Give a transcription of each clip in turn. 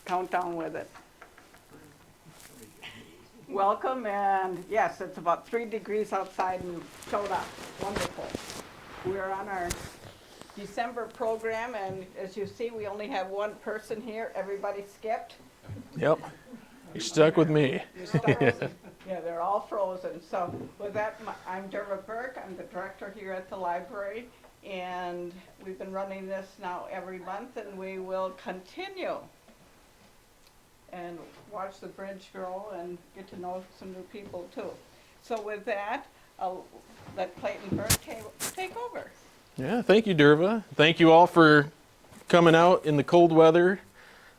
countdown with it. Welcome, and yes, it's about 3 degrees outside and you showed up. Wonderful. We're on our December program, and as you see, we only have one person here. Everybody skipped. Yep. You're stuck with me. Yeah, they're all frozen. So with that, I'm Derva Burke. I'm the director here at the library, and we've been running this now every month, and we will continue and watch the bridge grow and get to know some new people too. So with that, I'll let Clayton Burke take over. Yeah, thank you, Derva. Thank you all for coming out in the cold weather.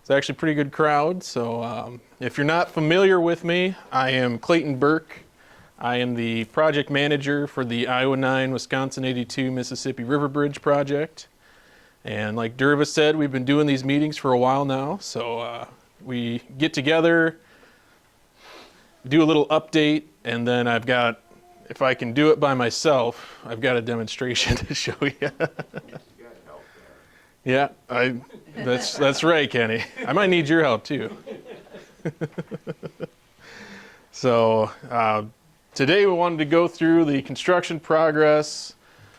It's actually a pretty good crowd. So if you're not familiar with me, I am Clayton Burke. I am the project manager for the Iowa 9, Wisconsin 82 Mississippi River Bridge project. And like Derva said, we've been doing these meetings for a while now. So we get together, do a little update, and then I've got, if I can do it by myself, I've got a demonstration to show you. Yeah, that's right, Kenny. I might need your help too. So today we wanted to go through the construction progress.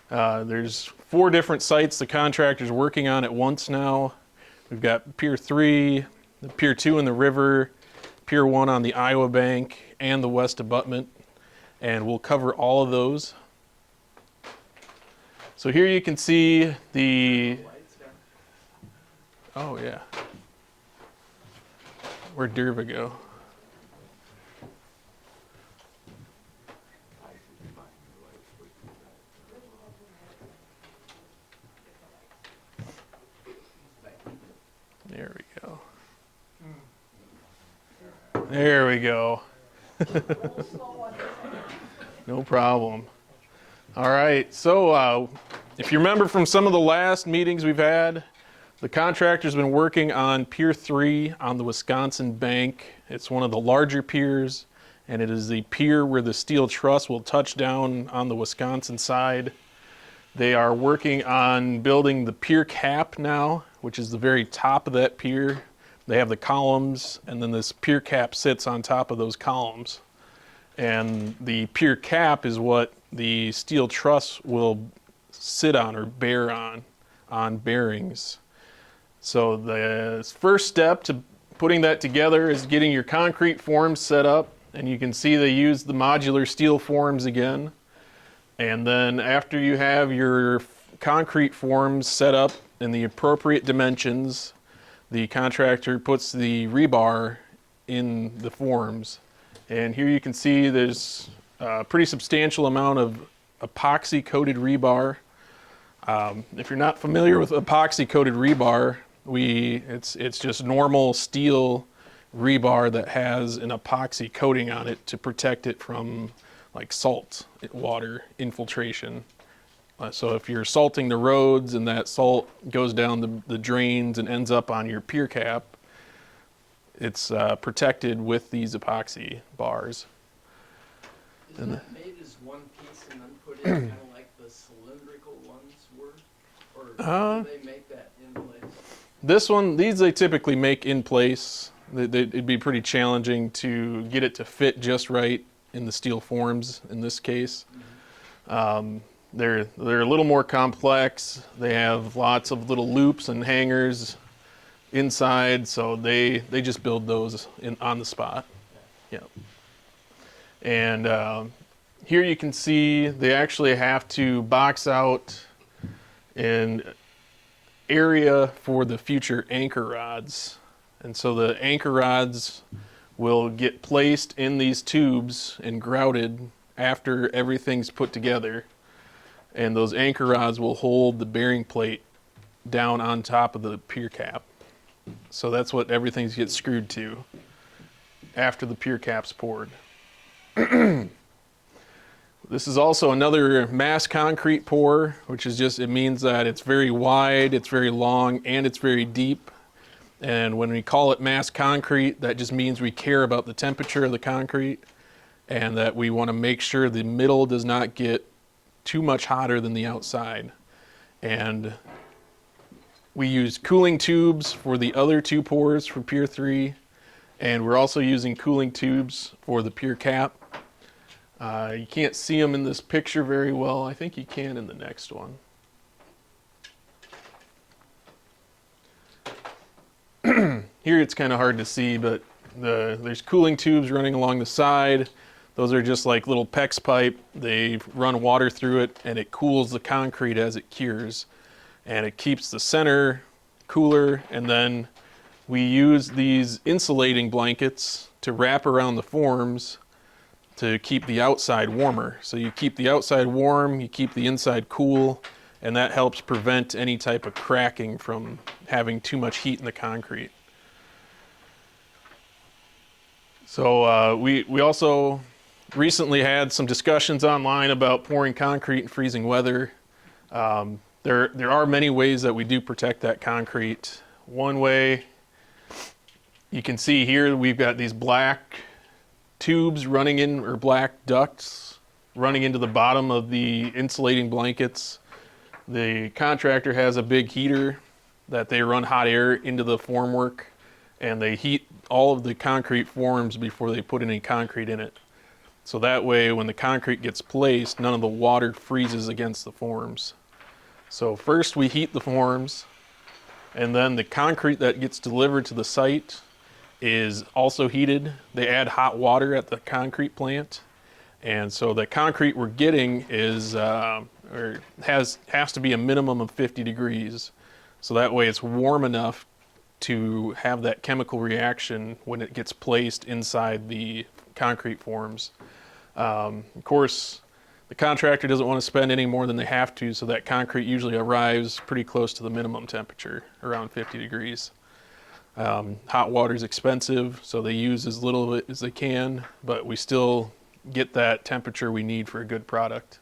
There's 4 different sites the contractor's working on at once now. We've got Pier 3, the Pier 2 in the river, Pier 1 on the Iowa bank, and the west abutment. And we'll cover all of those. So here you can see the... Oh, yeah. Where'd Derva go? There we go. There we go. No problem. All right, so if you remember from some of the last meetings we've had, the contractor's been working on Pier 3 on the Wisconsin bank. It's one of the larger piers, and it is the pier where the steel truss will touch down on the Wisconsin side. They are working on building the pier cap now, which is the very top of that pier. They have the columns, and then this pier cap sits on top of those columns. And the pier cap is what the steel truss will sit on or bear on bearings. So the first step to putting that together is getting your concrete forms set up. And you can see they use the modular steel forms again. And then after you have your concrete forms set up in the appropriate dimensions, the contractor puts the rebar in the forms. And here you can see there's a pretty substantial amount of epoxy coated rebar. If you're not familiar with epoxy coated rebar, it's just normal steel rebar that has an epoxy coating on it to protect it from like salt, water infiltration. So if you're salting the roads and that salt goes down the drains and ends up on your pier cap, it's protected with these epoxy bars. Isn't it made as one piece and then put in kind of like the cylindrical ones were? Or do they make that in place? These they typically make in place. It'd be pretty challenging to get it to fit just right in the steel forms in this case. Mm-hmm. They're a little more complex. They have lots of little loops and hangers inside, so they just build those on the spot. Yeah. And here you can see they actually have to box out an area for the future anchor rods. And so the anchor rods will get placed in these tubes and grouted after everything's put together. And those anchor rods will hold the bearing plate down on top of the pier cap. So that's what everything gets screwed to after the pier cap's poured. This is also another mass concrete pour, which is just, it means that it's very wide, it's very long, and it's very deep. And when we call it mass concrete, that just means we care about the temperature of the concrete and that we want to make sure the middle does not get too much hotter than the outside. And We use cooling tubes for the other 2 pours for Pier 3, and we're also using cooling tubes for the Pier cap. You can't see them in this picture very well. I think you can in the next one. Here it's kind of hard to see, but there's cooling tubes running along the side. Those are just like little PEX pipe. They run water through it, and it cools the concrete as it cures. And it keeps the center cooler, and then we use these insulating blankets to wrap around the forms to keep the outside warmer. So you keep the outside warm, you keep the inside cool, and that helps prevent any type of cracking from having too much heat in the concrete. So we also recently had some discussions online about pouring concrete in freezing weather. There are many ways that we do protect that concrete. One way, you can see here we've got these black tubes running in, or black ducts running into the bottom of the insulating blankets. The contractor has a big heater that they run hot air into the formwork, and they heat all of the concrete forms before they put any concrete in it. So that way, when the concrete gets placed, none of the water freezes against the forms. So first we heat the forms, and then the concrete that gets delivered to the site is also heated. They add hot water at the concrete plant, and so the concrete we're getting is has to be a minimum of 50 degrees. So that way it's warm enough to have that chemical reaction when it gets placed inside the concrete forms. Of course, the contractor doesn't want to spend any more than they have to, so that concrete usually arrives pretty close to the minimum temperature, around 50 degrees. Hot water is expensive, so they use as little of it as they can, but we still get that temperature we need for a good product.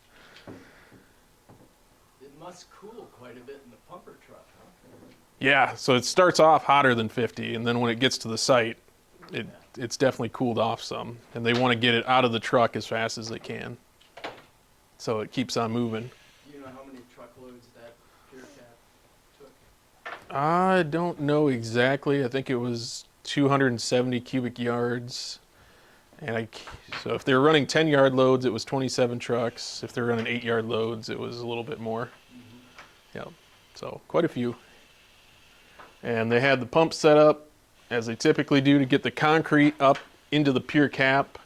It must cool quite a bit in the pumper truck, huh? Yeah, so it starts off hotter than 50, and then when it gets to the site, it's definitely cooled off some, and they want to get it out of the truck as fast as they can. So it keeps on moving. Do you know how many truckloads that Pier cap took? I don't know exactly. I think it was 270 cubic yards. And so if they were running 10-yard loads, it was 27 trucks. If they're running 8-yard loads, it was a little bit more. Yeah, so quite a few. And they had the pump set up, as they typically do, to get the concrete up into the pier cap.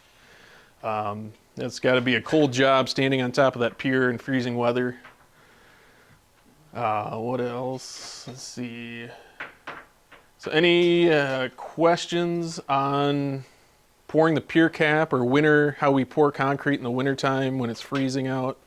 It's got to be a cold job standing on top of that pier in freezing weather. What else? Let's see. So any questions on pouring the pier cap, or how we pour concrete in the wintertime when it's freezing out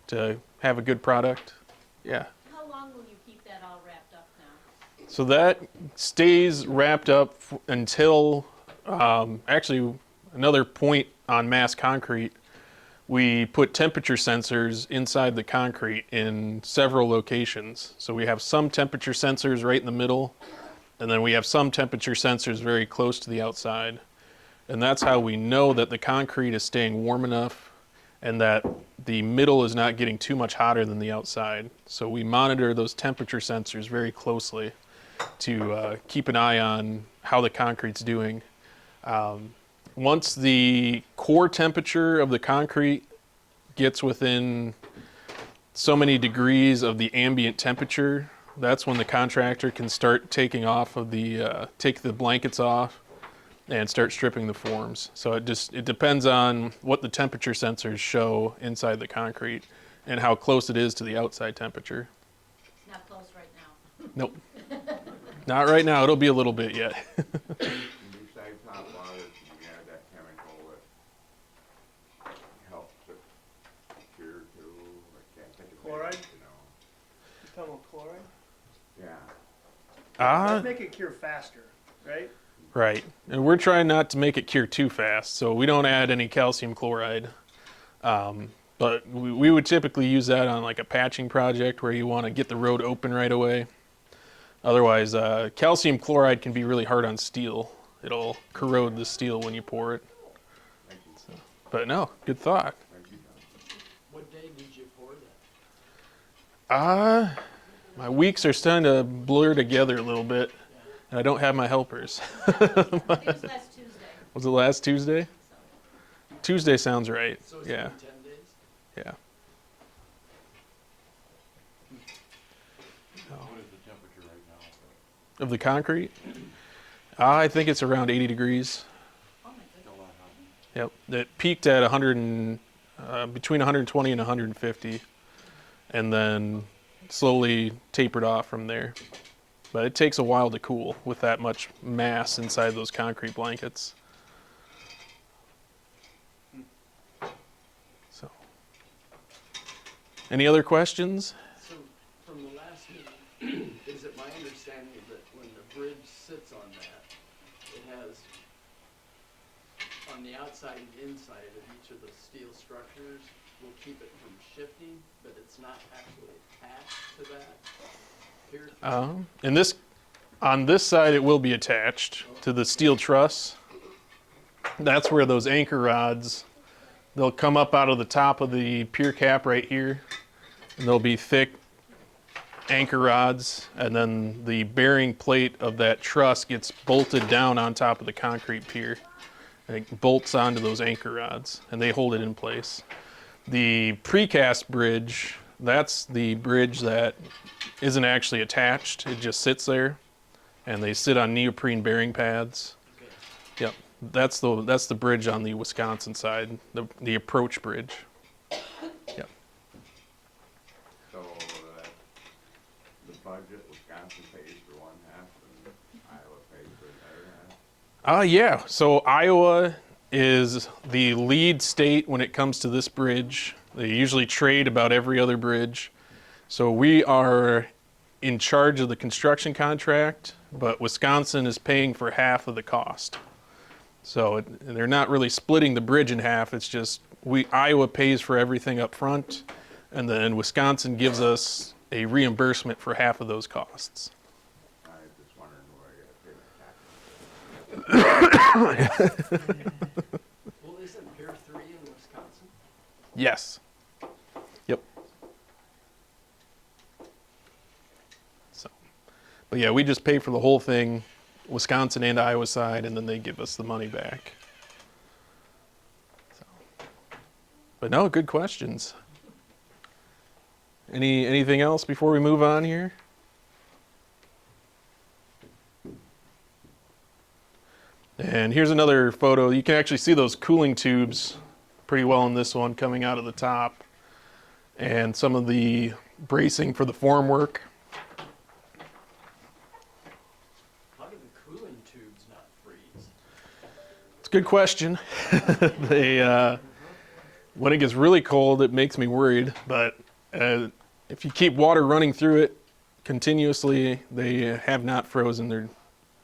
to have a good product? Yeah. How long will you keep that all wrapped up now? So that stays wrapped up until, actually, another point on mass concrete, we put temperature sensors inside the concrete in several locations. So we have some temperature sensors right in the middle, and then we have some temperature sensors very close to the outside. And that's how we know that the concrete is staying warm enough and that the middle is not getting too much hotter than the outside. So we monitor those temperature sensors very closely to keep an eye on how the concrete's doing. Once the core temperature of the concrete gets within so many degrees of the ambient temperature, that's when the contractor can start taking off of take the blankets off and start stripping the forms. So it depends on what the temperature sensors show inside the concrete and how close it is to the outside temperature. It's not close right now. Nope. Not right now. It'll be a little bit yet. Besides hot water, you add that chemical that helps it cure too, like can't think of it, Chloride? you know. You talking about chloride? Yeah. Let's make it cure faster, right? Right. And we're trying not to make it cure too fast, so we don't add any calcium chloride. But we would typically use that on like a patching project where you want to get the road open right away. Otherwise, calcium chloride can be really hard on steel. It'll corrode the steel when you pour it. So, but no, good thought. What day did you pour that? My weeks are starting to blur together a little bit, and I don't have my helpers. I think it was last Tuesday, Was it last Tuesday? so. Tuesday sounds right. So it's Yeah, been 10 days? yeah. What is the temperature right now? Of the concrete? I think it's around 80 degrees. Oh my goodness. Still that hot? Yep. It peaked at 100 and, between 120 and 150, and then slowly tapered off from there. But it takes a while to cool with that much mass inside those concrete blankets. So, any other questions? So from the last meeting, is it my understanding that when the bridge sits on that, it has on the outside and inside of each of the steel structures will keep it from shifting, but it's not actually attached to that pier? And this, on this side, it will be attached to the steel truss. That's where those anchor rods, they'll come up out of the top of the pier cap right here, and they'll be thick anchor rods, and then the bearing plate of that truss gets bolted down on top of the concrete pier. And it bolts onto those anchor rods, and they hold it in place. The precast bridge, that's the bridge that isn't actually attached. It just sits there, and they sit on neoprene bearing pads. Okay. Yep, that's the bridge on the Wisconsin side, the approach bridge. Yep. So the budget, Wisconsin pays for one half and Iowa pays for the other half? Yeah. So Iowa is the lead state when it comes to this bridge. They usually trade about every other bridge. So we are in charge of the construction contract, but Wisconsin is paying for half of the cost. So they're not really splitting the bridge in half. It's just Iowa pays for everything up front, and then Wisconsin gives us a reimbursement for half of those costs. I was just wondering where you got to pay the taxes. Well, isn't Pier 3 in Wisconsin? Yes. Yep. So, but yeah, we just pay for the whole thing, Wisconsin and Iowa side, and then they give us the money back. So, but no, good questions. Anything else before we move on here? And here's another photo. You can actually see those cooling tubes pretty well in this one coming out of the top, and some of the bracing for the formwork. How do the cooling tubes not freeze? It's a good question. When it gets really cold, it makes me worried, but if you keep water running through it continuously, they have not frozen. They're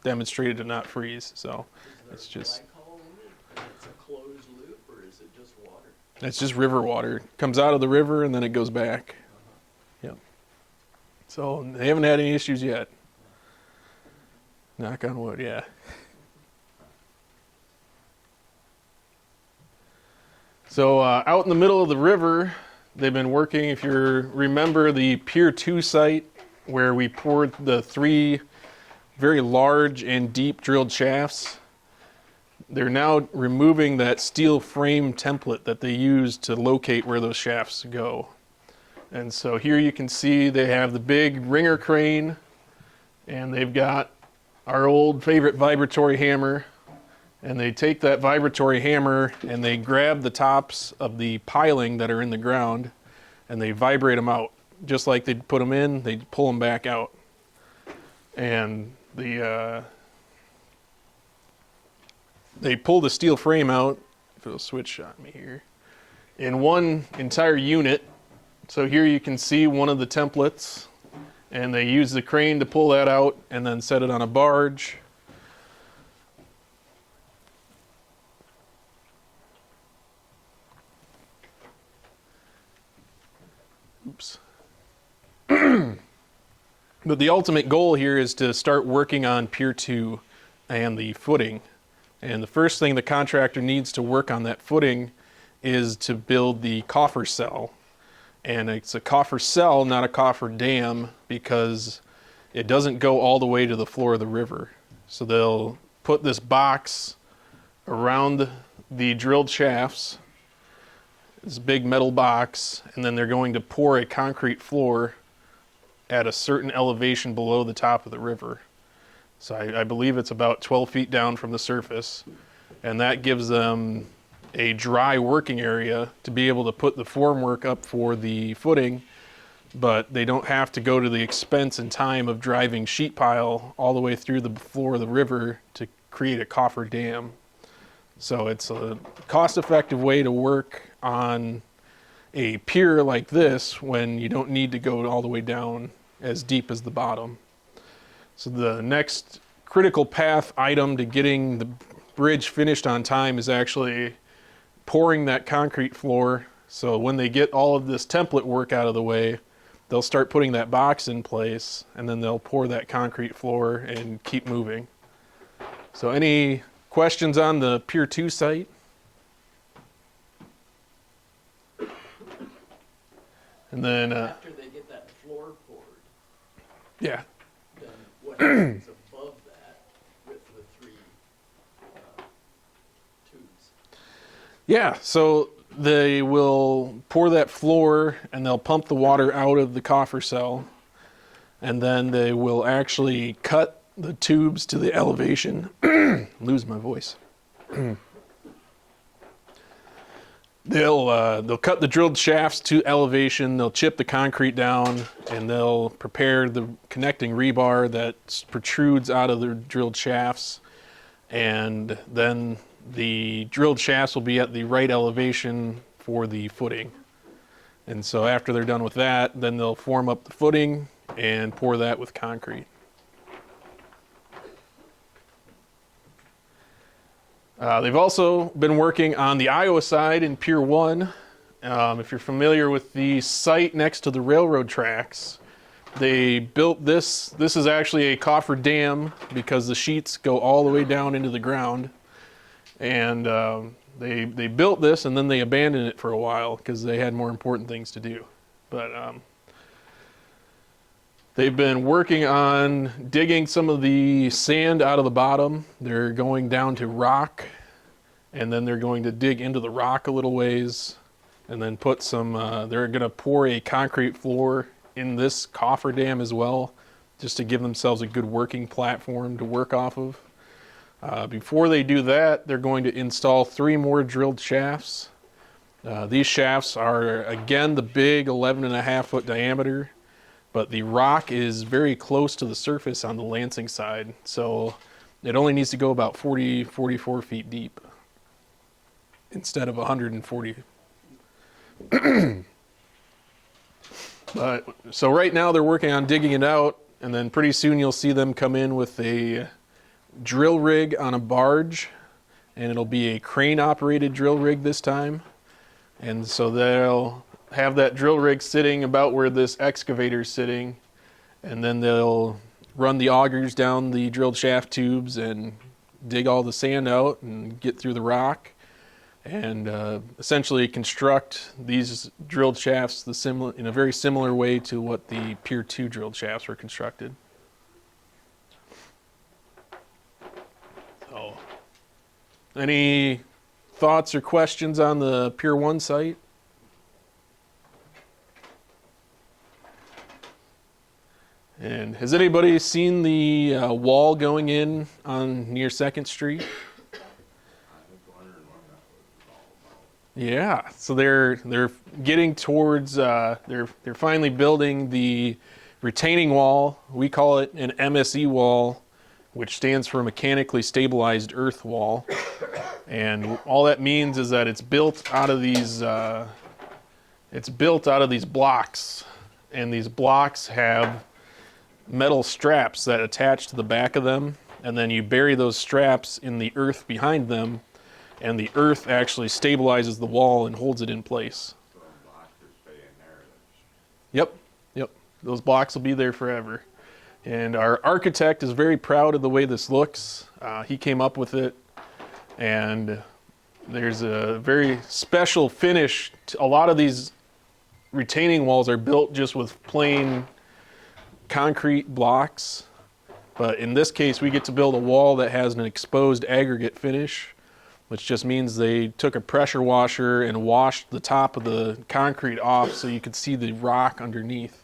demonstrated to not freeze. So it's Is there a just glycol in it? And it's a closed loop, or is it just water? it's just river water. It comes out of the river and then it goes back. Yep. So they haven't had any issues yet. Knock on wood, yeah. So out in the middle of the river, they've been working, if you remember the Pier 2 site where we poured the 3 very large and deep drilled shafts. They're now removing that steel frame template that they used to locate where those shafts go. And so here you can see they have the big ringer crane, and they've got our old favorite vibratory hammer. And they take that vibratory hammer and they grab the tops of the piling that are in the ground and they vibrate them out. Just like they'd put them in, they'd pull them back out. And they pull the steel frame out, if it'll switch on me here, in one entire unit. So here you can see one of the templates, and they use the crane to pull that out and then set it on a barge. Oops. But the ultimate goal here is to start working on Pier 2 and the footing. And the first thing the contractor needs to work on that footing is to build the coffer cell. And it's a coffer cell, not a coffer dam, because it doesn't go all the way to the floor of the river. So they'll put this box around the drilled shafts, this big metal box, and then they're going to pour a concrete floor at a certain elevation below the top of the river. So I believe it's about 12 feet down from the surface, and that gives them a dry working area to be able to put the formwork up for the footing, but they don't have to go to the expense and time of driving sheet pile all the way through the floor of the river to create a coffer dam. So it's a cost-effective way to work on a pier like this when you don't need to go all the way down as deep as the bottom. So the next critical path item to getting the bridge finished on time is actually pouring that concrete floor. So when they get all of this template work out of the way, they'll start putting that box in place, and then they'll pour that concrete floor and keep moving. So any questions on the Pier 2 site? And then, After they get that floor poured, yeah, then what happens above that with the three tubes? yeah, so they will pour that floor and they'll pump the water out of the coffer cell, and then they will actually cut the tubes to the elevation. Lose my voice. They'll cut the drilled shafts to elevation, they'll chip the concrete down, and they'll prepare the connecting rebar that protrudes out of the drilled shafts, and then the drilled shafts will be at the right elevation for the footing. And so after they're done with that, then they'll form up the footing and pour that with concrete. They've also been working on the Iowa side in Pier 1. If you're familiar with the site next to the railroad tracks, they built this. This is actually a coffer dam because the sheets go all the way down into the ground. And they built this and then they abandoned it for a while because they had more important things to do. But they've been working on digging some of the sand out of the bottom. They're going down to rock, and then they're going to dig into the rock a little ways, and then put some, they're going to pour a concrete floor in this coffer dam as well, just to give themselves a good working platform to work off of. Before they do that, they're going to install 3 more drilled shafts. These shafts are, again, the big 11.5-foot diameter. But the rock is very close to the surface on the Lansing side, so it only needs to go about 44 feet deep instead of 140. So right now they're working on digging it out, and then pretty soon you'll see them come in with a drill rig on a barge, and it'll be a crane-operated drill rig this time. And so they'll have that drill rig sitting about where this excavator's sitting, and then they'll run the augers down the drilled shaft tubes and dig all the sand out and get through the rock, and essentially construct these drilled shafts in a very similar way to what the Pier 2 drilled shafts were constructed. So, any thoughts or questions on the Pier 1 site? And has anybody seen the wall going in on near 2nd Street? I was wondering what that was all about. Yeah, so they're getting towards they're finally building the retaining wall. We call it an MSE wall, which stands for mechanically stabilized earth wall. And all that means is that it's built out of these blocks, and these blocks have metal straps that attach to the back of them, and then you bury those straps in the earth behind them, and the earth actually stabilizes the wall and holds it in place. So the blocks are staying there. Yep. Those blocks will be there forever. And our architect is very proud of the way this looks. He came up with it, and there's a very special finish. A lot of these retaining walls are built just with plain concrete blocks. But in this case, we get to build a wall that has an exposed aggregate finish, which just means they took a pressure washer and washed the top of the concrete off so you could see the rock underneath.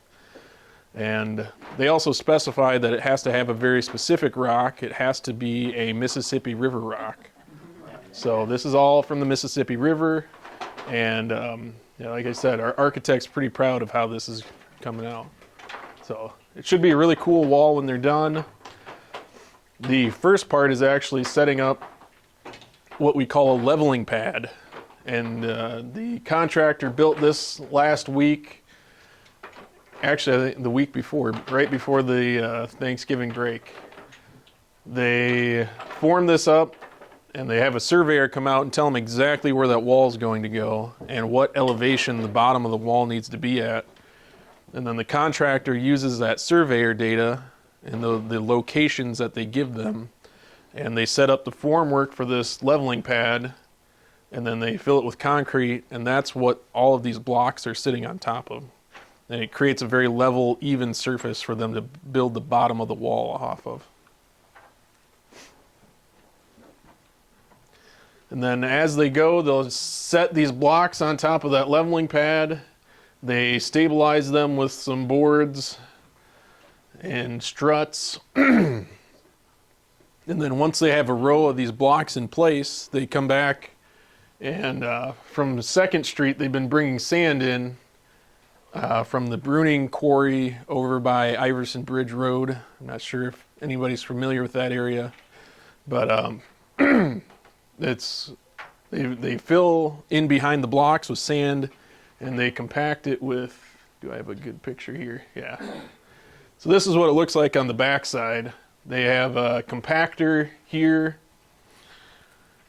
And they also specify that it has to have a very specific rock. It has to be a Mississippi River rock. So this is all from the Mississippi River. And like I said, our architect's pretty proud of how this is coming out. So it should be a really cool wall when they're done. The first part is actually setting up what we call a leveling pad. And the contractor built this last week. Actually, I think the week before, right before the Thanksgiving break. They form this up, and they have a surveyor come out and tell them exactly where that wall is going to go and what elevation the bottom of the wall needs to be at. And then the contractor uses that surveyor data and the locations that they give them, and they set up the formwork for this leveling pad, and then they fill it with concrete, and that's what all of these blocks are sitting on top of. And it creates a very level, even surface for them to build the bottom of the wall off of. And then as they go, they'll set these blocks on top of that leveling pad. They stabilize them with some boards and struts. And then once they have a row of these blocks in place, they come back, and from 2nd Street, they've been bringing sand in from the Bruning Quarry over by Iverson Bridge Road. I'm not sure if anybody's familiar with that area, but they fill in behind the blocks with sand, and they compact it with, do I have a good picture here? Yeah. So this is what it looks like on the back side. They have a compactor here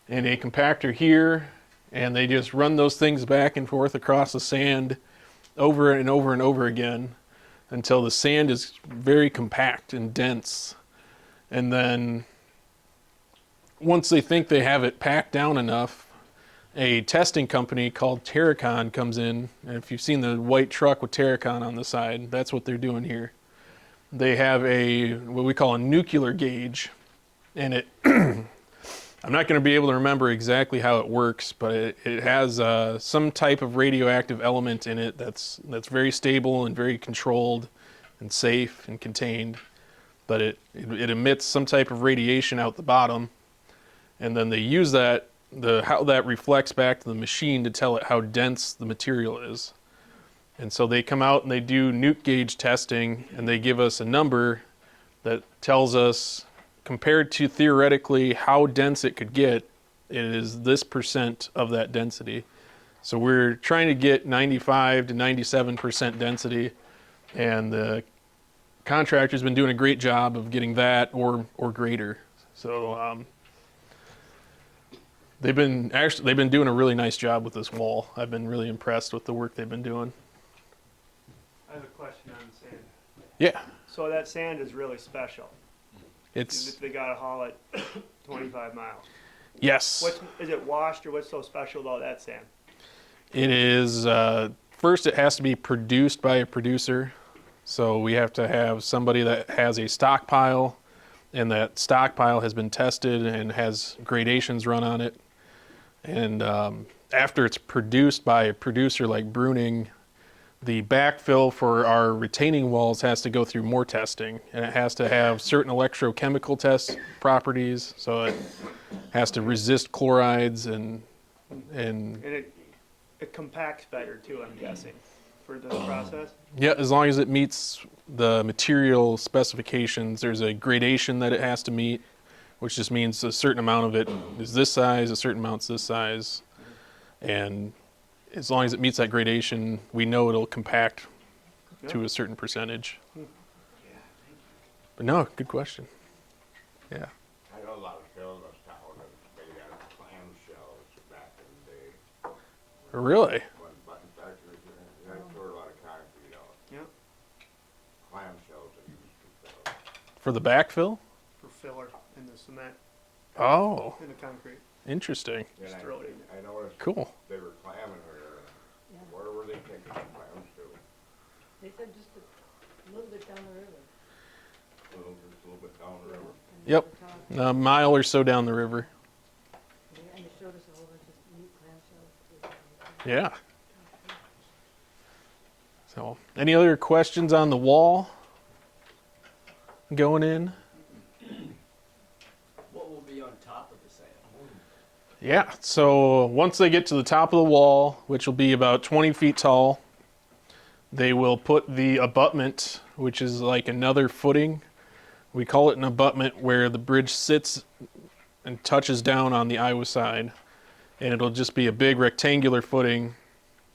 and a compactor here, and they just run those things back and forth across the sand over and over and over again until the sand is very compact and dense. And then once they think they have it packed down enough, a testing company called Terracon comes in. And if you've seen the white truck with Terracon on the side, that's what they're doing here. They have what we call a nuclear gauge, and it I'm not going to be able to remember exactly how it works, but it has some type of radioactive element in it that's very stable and very controlled and safe and contained. But it emits some type of radiation out the bottom, and then they use that, how that reflects back to the machine to tell it how dense the material is. And so they come out and they do nuke gauge testing, and they give us a number that tells us, compared to theoretically how dense it could get, it is this % of that density. So we're trying to get 95 to 97% density, and the contractor's been doing a great job of getting that or greater. So they've been doing a really nice job with this wall. I've been really impressed with the work they've been doing. I have a question on sand. Yeah, So that sand is really special. it's If they gotta haul it 25 miles. yes. Is it washed, or what's so special about that sand? It is, first it has to be produced by a producer. So we have to have somebody that has a stockpile, and that stockpile has been tested and has gradations run on it. And after it's produced by a producer like Bruning, the backfill for our retaining walls has to go through more testing, and it has to have certain electrochemical test properties. So it has to resist chlorides and And it compacts better too, I'm guessing, for this process. yeah, as long as it meets the material specifications. There's a gradation that it has to meet, which just means a certain amount of it is this size, a certain amount's this size, and as long as it meets that gradation, we know it'll compact to a certain percentage. But no, good question. Yeah. I know a lot of builders town that they got clamshells back in the day. Really? When button factories, they poured a lot of concrete out. Yep. Clamshells that used to fill. For the backfill? For filler in the cement, Oh, in the concrete. interesting. And Just throw it in. I noticed Cool. they were clamming her Where were they taking the piles to? They said just a little bit down the river. Just a little bit down the river. And Yep. they were A mile or so down the river. and they showed us a whole bunch of neat clamshells. Yeah. So, any other questions on the wall going in? What will be on top of the sand? Yeah, so once they get to the top of the wall, which will be about 20 feet tall, they will put the abutment, which is like another footing. We call it an abutment where the bridge sits and touches down on the Iowa side. And it'll just be a big rectangular footing,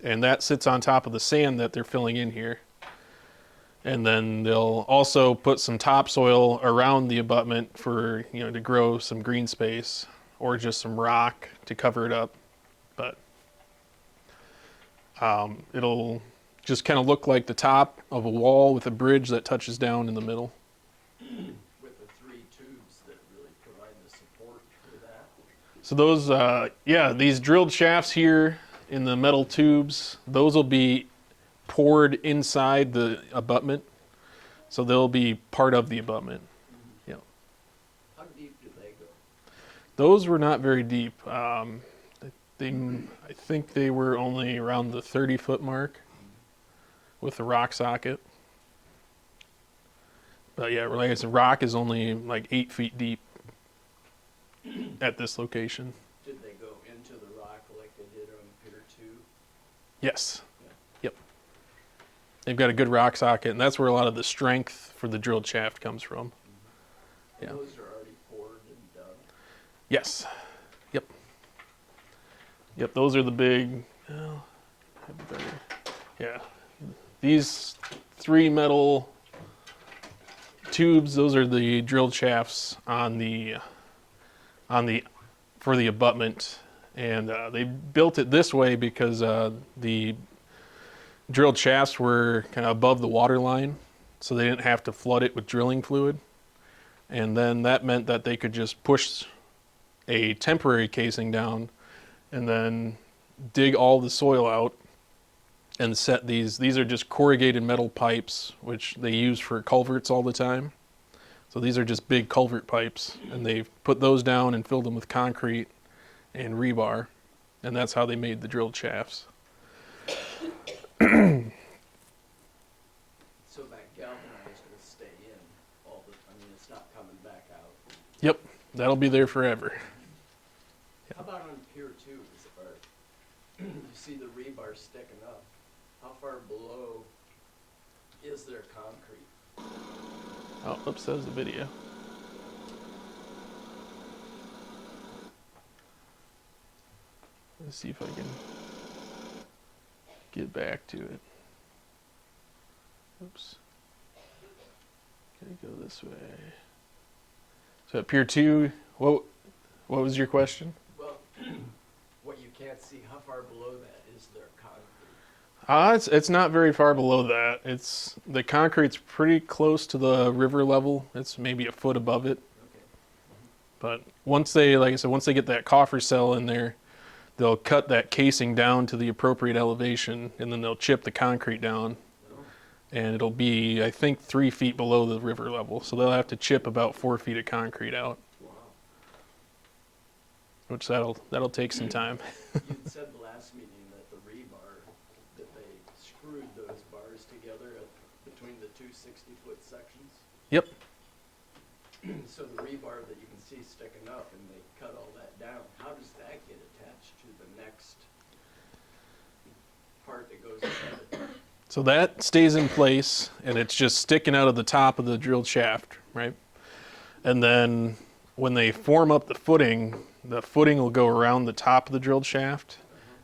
and that sits on top of the sand that they're filling in here. And then they'll also put some topsoil around the abutment for, to grow some green space, or just some rock to cover it up. But it'll just kind of look like the top of a wall with a bridge that touches down in the middle. With the 3 tubes that really provide the support for that. So those, these drilled shafts here in the metal tubes, those will be poured inside the abutment. So they'll be part of the abutment. Yeah. How deep do they go? Those were not very deep. I think they were only around the 30-foot mark with the rock socket. But yeah, like I said, rock is only like 8 feet deep at this location. Did they go into the rock like they did on Pier 2? Yes. Yep. They've got a good rock socket, and that's where a lot of the strength for the drilled shaft comes from. And Yeah. those are already poured and done. Yes. Yep. Yep, those are the big, yeah. These 3 metal tubes, those are the drilled shafts for the abutment. And they built it this way because the drilled shafts were kind of above the water line, so they didn't have to flood it with drilling fluid. And then that meant that they could just push a temporary casing down and then dig all the soil out and set these are just corrugated metal pipes, which they use for culverts all the time. So these are just big culvert pipes, and they've put those down and filled them with concrete and rebar, and that's how they made the drilled shafts. So that galvanized will stay in it's not coming back out. Yep, that'll be there forever. How about on Pier 2? You see the rebar sticking up. How far below is there concrete? Oh, oops, that was the video. Let's see if I can get back to it. Oops. Gotta go this way. So at Pier 2, what was your question? Well, what you can't see, how far below that is there concrete? It's not very far below that. The concrete's pretty close to the river level. It's maybe a foot above it. Okay. But once they get that coffer cell in there, they'll cut that casing down to the appropriate elevation, and then they'll chip the concrete down. And it'll be, I think, 3 feet below the river level. So they'll have to chip about 4 feet of concrete out, Wow. which that'll take some time. You said the last meeting that the rebar, that they screwed those bars together between the 2 60-foot sections. Yep. So the rebar that you can see sticking up, and they cut all that down, how does that get attached to the next part that goes ahead of it? So that stays in place, and it's just sticking out of the top of the drilled shaft, right? And then when they form up the footing will go around the top of the drilled shaft,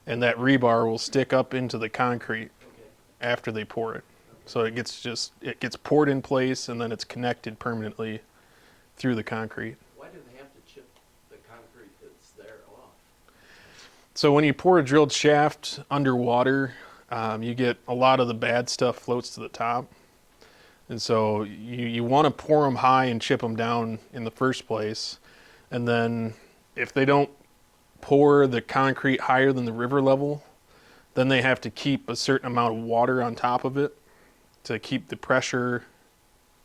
and that rebar will stick up into the concrete Okay. after they pour it. So it gets poured in place, and then it's connected permanently through the concrete. Why do they have to chip the concrete that's there off? So when you pour a drilled shaft underwater, you get a lot of the bad stuff floats to the top. And so you want to pour them high and chip them down in the first place. And then if they don't pour the concrete higher than the river level, Then they have to keep a certain amount of water on top of it to keep the pressure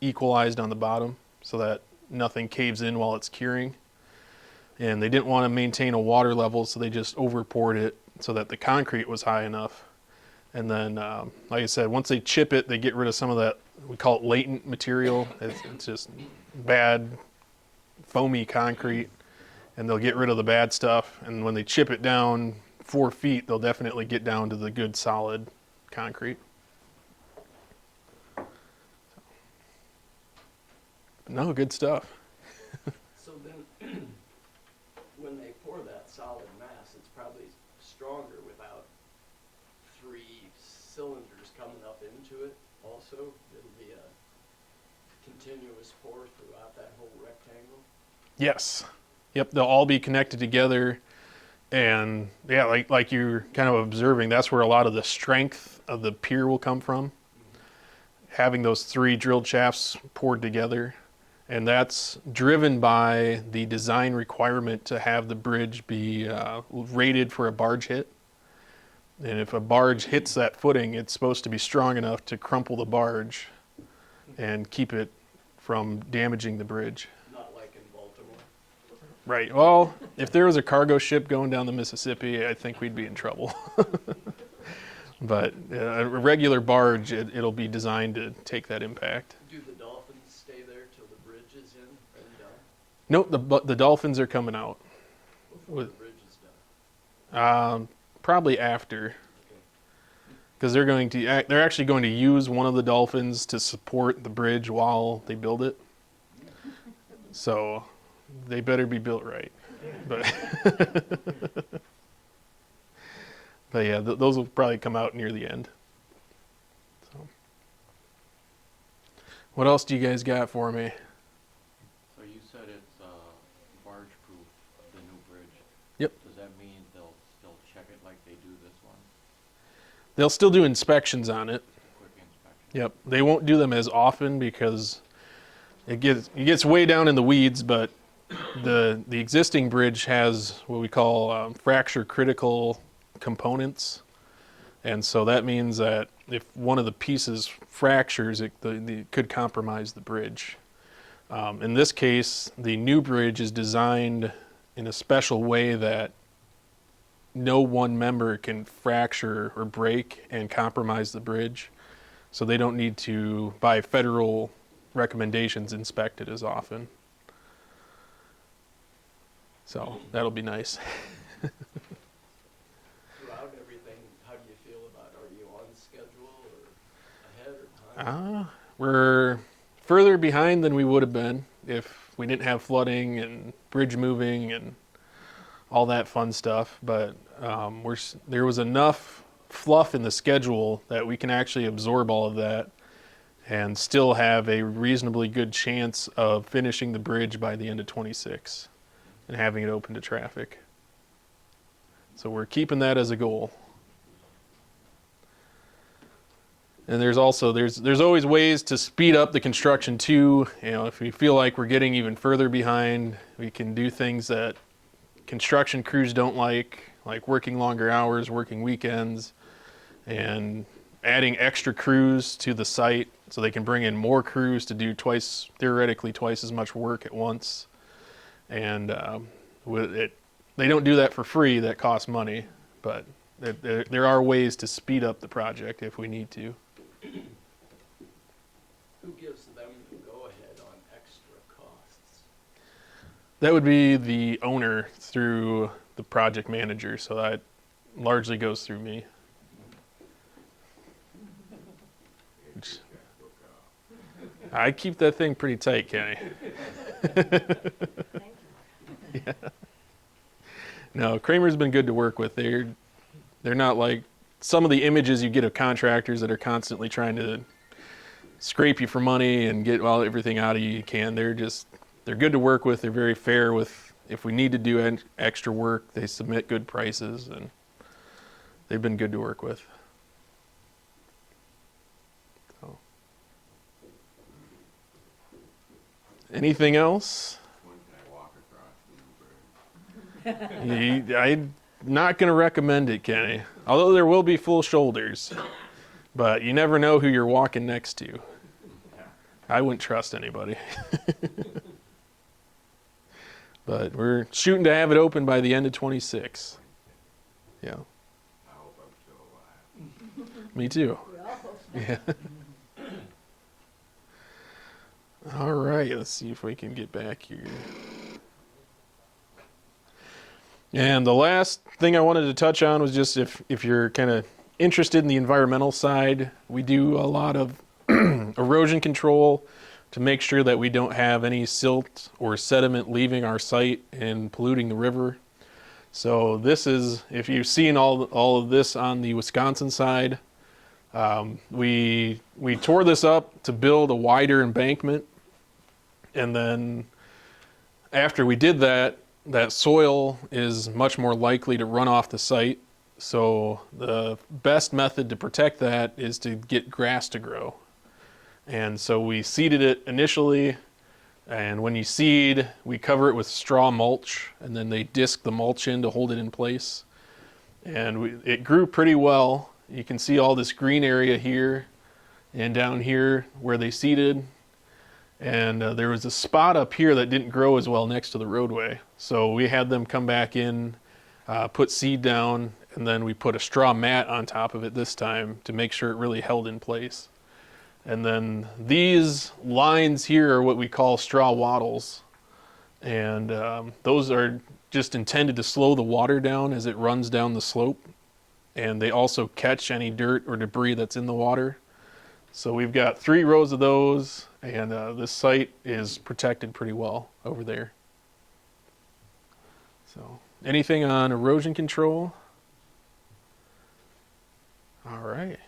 equalized on the bottom so that nothing caves in while it's curing. And they didn't want to maintain a water level, so they just over poured it so that the concrete was high enough. And then, like I said, once they chip it, they get rid of some of that, we call it latent material. It's just bad, foamy concrete. And they'll get rid of the bad stuff. And when they chip it down 4 feet, they'll definitely get down to the good solid concrete. No, good stuff. So then, when they pour that solid mass, it's probably stronger without 3 cylinders coming up into it also. It'll be a continuous pour throughout that whole rectangle. Yes. Yep, they'll all be connected together. And yeah, like you're kind of observing, that's where a lot of the strength of the pier will come from. Having those 3 drilled shafts poured together. And that's driven by the design requirement to have the bridge be rated for a barge hit. And if a barge hits that footing, it's supposed to be strong enough to crumple the barge and keep it from damaging the bridge. Not like in Baltimore. Right. Well, if there was a cargo ship going down the Mississippi, I think we'd be in trouble. But a regular barge, it'll be designed to take that impact. Do the dolphins stay there till the bridge is in and done? Nope, the dolphins are coming out. Before the bridge is done? Probably after. Because they're actually going to use one of the dolphins to support the bridge while they build it. So they better be built right. But yeah, those will probably come out near the end. So. What else do you guys got for me? So you said it's barge proof, the new bridge. Yep. Does that mean they'll still check it like they do this one? They'll still do inspections on it. Quick inspection? Yep. They won't do them as often because it gets way down in the weeds, but the existing bridge has what we call fracture critical components. And so that means that if one of the pieces fractures, it could compromise the bridge. In this case, the new bridge is designed in a special way that no one member can fracture or break and compromise the bridge. So they don't need to, by federal recommendations, inspect it as often. So that'll be nice. Throughout everything, how do you feel about it? Are you on schedule or ahead or behind? We're further behind than we would have been if we didn't have flooding and bridge moving and all that fun stuff. But there was enough fluff in the schedule that we can actually absorb all of that and still have a reasonably good chance of finishing the bridge by the end of 26 and having it open to traffic. So we're keeping that as a goal. And there's always ways to speed up the construction too. You know, if we feel like we're getting even further behind, we can do things that construction crews don't like working longer hours, working weekends, and adding extra crews to the site so they can bring in more crews to do theoretically twice as much work at once. And they don't do that for free. That costs money, but there are ways to speed up the project if we need to. Who gives them the go-ahead on extra costs? That would be the owner through the project manager, so that largely goes through me. I keep that thing pretty tight, Kenny. Yeah. No, Kramer's been good to work with. They're not like some of the images you get of contractors that are constantly trying to scrape you for money and get everything out of you can. They're good to work with. They're very fair with, if we need to do extra work, they submit good prices, and they've been good to work with. So. Anything else? When can I walk across the bridge? not going to recommend it, Kenny. Although there will be full shoulders. But you never know who you're walking next to. I wouldn't trust anybody. But we're shooting to have it open by the end of 26. Yeah. I hope I'm still alive. Me too. We all hope so. Yeah. All right, let's see if we can get back here. And the last thing I wanted to touch on was just if you're kind of interested in the environmental side, we do a lot of erosion control to make sure that we don't have any silt or sediment leaving our site and polluting the river. So this is, if you've seen all of this on the Wisconsin side, we tore this up to build a wider embankment, and then after we did that, that soil is much more likely to run off the site. So the best method to protect that is to get grass to grow. And so we seeded it initially, and when you seed, we cover it with straw mulch, and then they disc the mulch in to hold it in place. And it grew pretty well. You can see all this green area here and down here where they seeded. And there was a spot up here that didn't grow as well next to the roadway. So we had them come back in, put seed down, and then we put a straw mat on top of it this time to make sure it really held in place. And then these lines here are what we call straw wattles. And those are just intended to slow the water down as it runs down the slope. And they also catch any dirt or debris that's in the water. So we've got 3 rows of those, and this site is protected pretty well over there. So anything on erosion control? All right.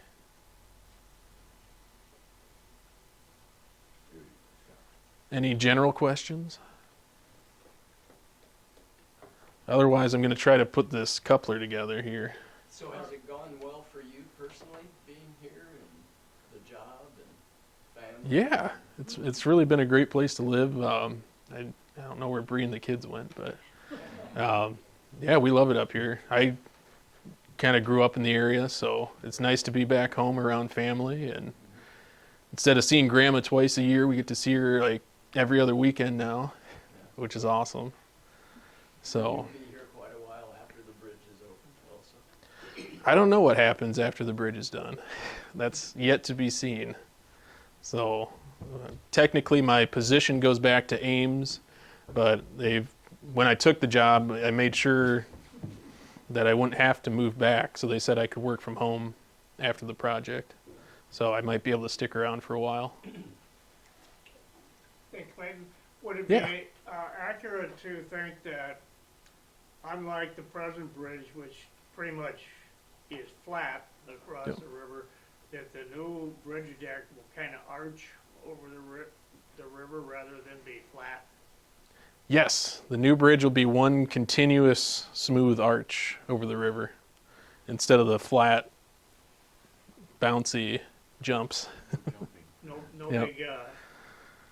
Any general questions? Otherwise, I'm going to try to put this coupler together here. So has it gone well for you personally, being here and the job and family? Yeah, it's really been a great place to live. I don't know where Bree and the kids went, but yeah, we love it up here. I kind of grew up in the area, so it's nice to be back home around family. And instead of seeing Grandma twice a year, we get to see her like every other weekend now, which is awesome. So You'll be here quite a while after the bridge is open also. I don't know what happens after the bridge is done. That's yet to be seen. So technically my position goes back to Ames, but when I took the job, I made sure that I wouldn't have to move back. So they said I could work from home after the project. So I might be able to stick around for a while. Hey Clayton, would it Yeah. be accurate to think that unlike the present bridge, which pretty much is flat across Yep. the river, that the new bridge deck will kind of arch over the river rather than be flat? Yes, the new bridge will be one continuous smooth arch over the river instead of the flat, bouncy jumps. No Yep. big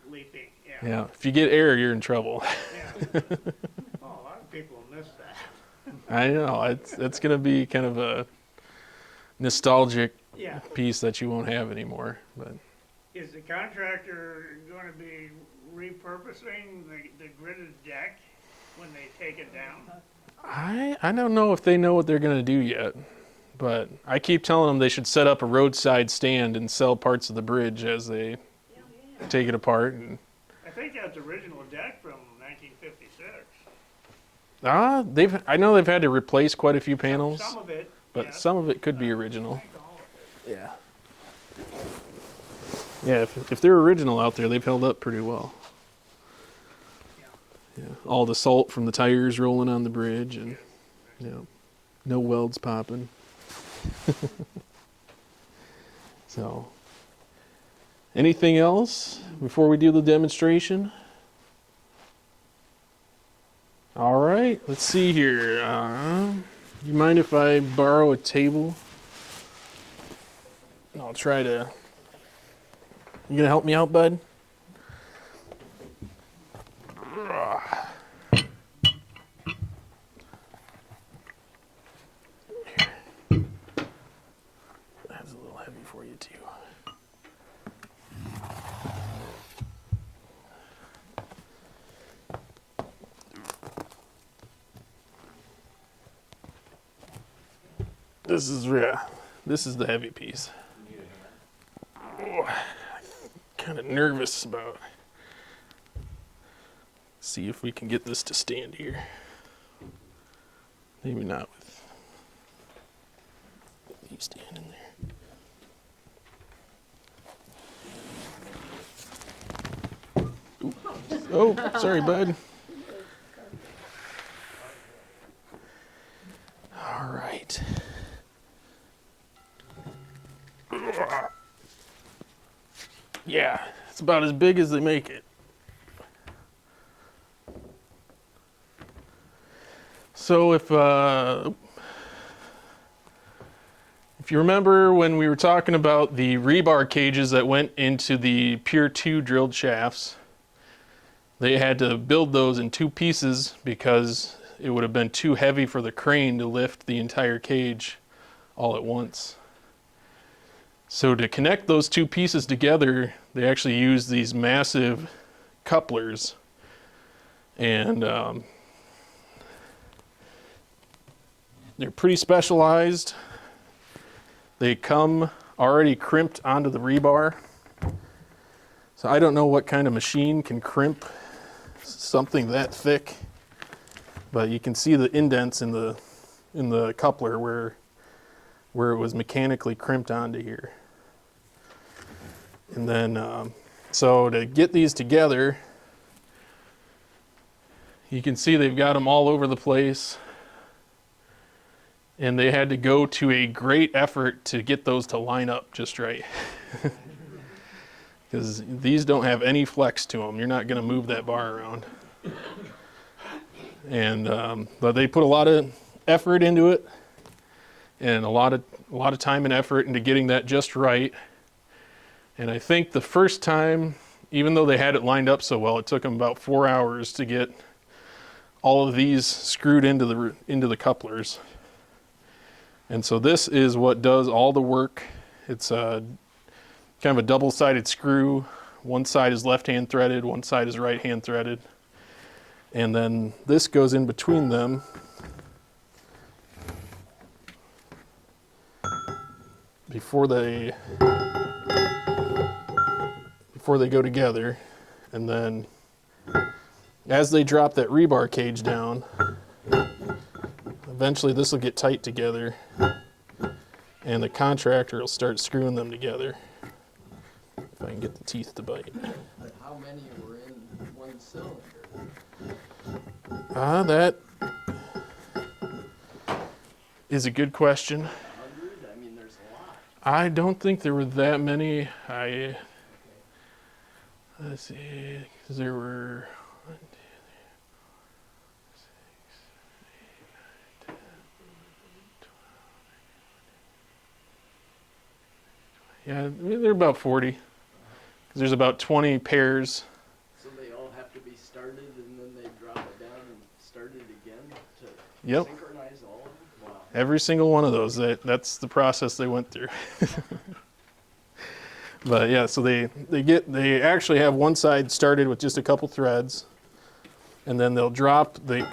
leaping, yeah. Yeah, if you get air, you're in trouble. Yeah. Oh, a lot of people miss that. I know, it's going to be kind of a nostalgic Yeah. piece that you won't have anymore. But Is the contractor going to be repurposing the gridded deck when they take it down? I don't know if they know what they're going to do yet. But I keep telling them they should set up a roadside stand and sell parts of the bridge as they take it apart. And I think that's original deck from 1956. I know they've had to replace quite a few panels, Some of it, but yes. some of it could be original. I think all of it. Yeah. Yeah, if they're original out there, they've held up pretty well. Yeah. All the salt from the tires rolling on the bridge, and no welds popping. So, anything else before we do the demonstration? All right, let's see here. You mind if I borrow a table? I'll try to. You gonna help me out, bud? This is the heavy piece. Oh, kind of nervous about. See if we can get this to stand here. Maybe not with you standing there. Ooh. Oh, sorry, bud. All right. Yeah, it's about as big as they make it. So if you remember when we were talking about the rebar cages that went into the Pier 2 drilled shafts, they had to build those in two pieces because it would have been too heavy for the crane to lift the entire cage all at once. So to connect those two pieces together, they actually used these massive couplers, and they're pretty specialized. They come already crimped onto the rebar. So I don't know what kind of machine can crimp something that thick, but you can see the indents in the coupler where it was mechanically crimped onto here. And then, so to get these together, you can see they've got them all over the place. And they had to go to a great effort to get those to line up just right. Because these don't have any flex to them. You're not going to move that bar around. And but they put a lot of effort into it, and a lot of time and effort into getting that just right. And I think the first time, even though they had it lined up so well, it took them about 4 hours to get all of these screwed into the couplers. And so this is what does all the work. It's kind of a double-sided screw. One side is left-hand threaded, one side is right-hand threaded. And then this goes in between them. Before they go together. And then as they drop that rebar cage down, eventually this will get tight together, and the contractor will start screwing them together. If I can get the teeth to bite. But how many were in one cylinder? That is a good question. 100? I mean, there's a lot. I don't think there were that many. Let's see, 'cause there were 1, 2, 3, 4, 6, 8, 9, 10, 12. Yeah, I mean, they're about 40. 'Cause there's about 20 pairs. So they all have to be started and then they drop it down and start it again to Yep. synchronize all of them? Wow. Every single one of those. That's the process they went through. But yeah, so they actually have one side started with just a couple threads, and then they'll drop the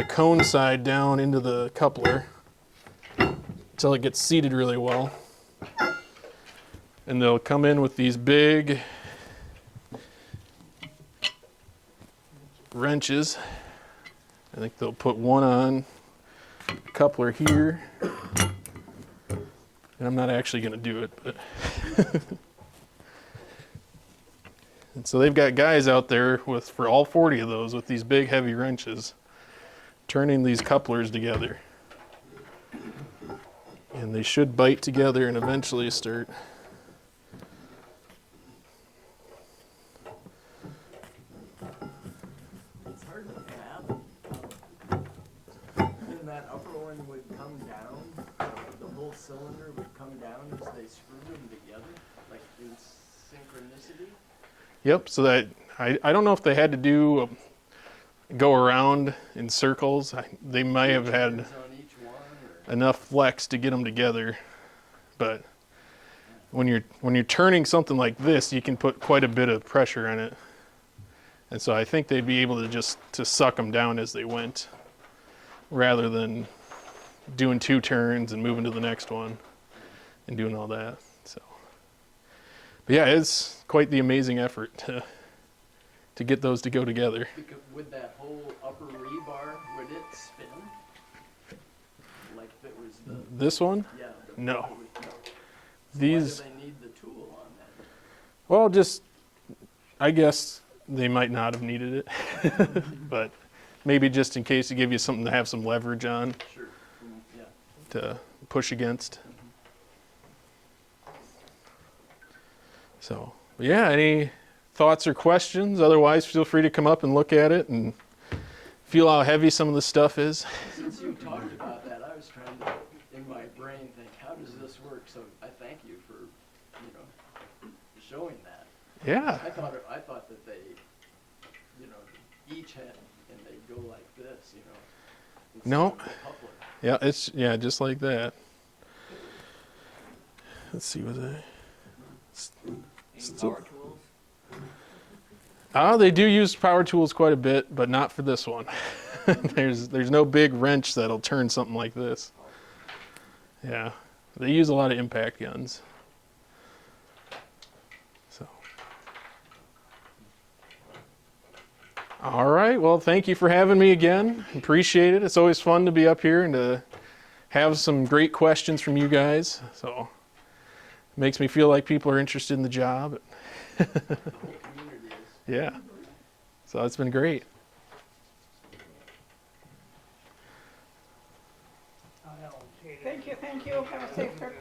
cone side down into the coupler until it gets seated really well. And they'll come in with these big wrenches. I think they'll put one on the coupler here. And I'm not actually going to do it, but and so they've got guys out there for all 40 of those with these big heavy wrenches turning these couplers together. And they should bite together and eventually start. It's hard to fathom. And that upper one would come down, the whole cylinder would come down as they screw them together, like in synchronicity. Yep, so that I don't know if they had to go around in circles. They might have had Turns on each one, or enough flex to get them together, but when you're turning something like this, you can put quite a bit of pressure on it, and so I think they'd be able to just suck them down as they went, rather than doing 2 turns and moving to the next one and doing all that. So, but yeah, it's quite the amazing effort to get those to go together. Because with that whole upper rebar, would it spin? Like if it was the, This one, yeah. No. it would- no. these, Why do they need the tool on that? well, just, I guess they might not have needed it, but maybe just in case to give you something to have some leverage on Sure, yeah. to push against. So, yeah, any thoughts or questions? Otherwise, feel free to come up and look at it and feel how heavy some of the stuff is. Since you talked about that, I was trying to, in my brain, think, how does this work? So I thank you for, you know, showing that. Yeah. I thought that they, you know, each had, and they go like this, you know. instead No. of the coupler. Yeah, it's just like that. Let's see, was I? Power tools? They do use power tools quite a bit, but not for this one. There's no big wrench that'll turn something like this. Yeah, they use a lot of impact guns. So, all right. Well, thank you for having me again. Appreciate it. It's always fun to be up here and to have some great questions from you guys. So, it makes me feel like people are interested in the job. The whole community is. Yeah. So it's been great. I don't see that. Thank you, thank you. Have a safe trip